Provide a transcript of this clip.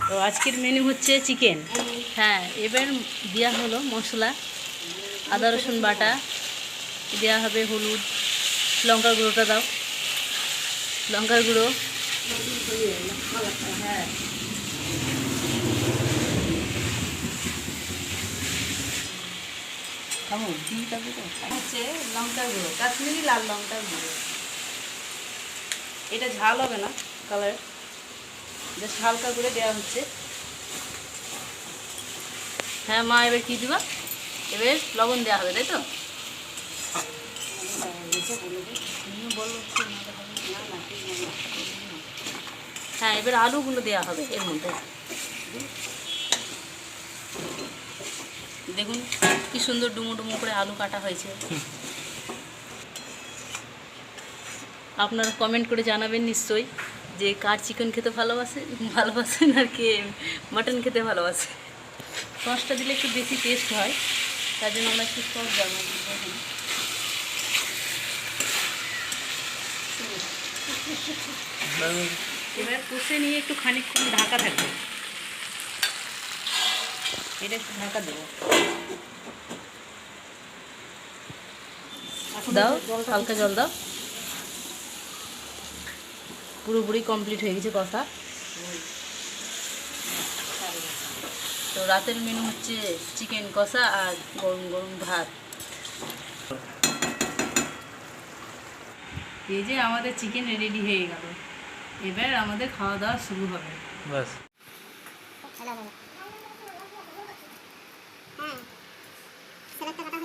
তো আজকের মেনু হচ্ছে চিকেন। হ্যাঁ, এবার দেওয়া হলো মশলা, আদা রসুন বাটা, দেওয়া হবে হলুদ, লঙ্কার গুঁড়োটা দাও, লঙ্কার গুঁড়ো, হ্যাঁ হচ্ছে লঙ্কার গুঁড়ো, কাশ্মীরি লাল লঙ্কার গুঁড়ো। এটা ঝাল হবে না, কালার জাস্ট হালকা করে দেওয়া হচ্ছে। হ্যাঁ মা, এবার কী দিবা? এবার লবণ দেওয়া হবে, তাই তো? হ্যাঁ, এবার আলুগুলো দেওয়া হবে এর মধ্যে। দেখুন কি সুন্দর ডুমো ডুমো করে আলু কাটা হয়েছে। আপনারা কমেন্ট করে জানাবেন নিশ্চয়ই যে কার চিকেন খেতে ভালোবাসেন আর কে মাটন খেতে ভালোবাসে। সসটা দিলে একটু বেশি টেস্ট হয়, তার জন্য আমরা একটু সস দেবো। এবার কষে নিয়ে একটু খানিকক্ষণ ঢাকা থাকবে। এটা একটু ঢাকা দেবো, দাও হালকা জল দাও। পুরোপুরি কমপ্লিট হয়ে গেছে কষা। তো রাতের মেনু হচ্ছে চিকেন কষা আর গরম গরম ভাত। এই যে আমাদের চিকেন রেডি হয়ে গেল, এবার আমাদের খাওয়া দাওয়া শুরু হবে। বাস হ্যাঁ, স্যালাডটা কাটা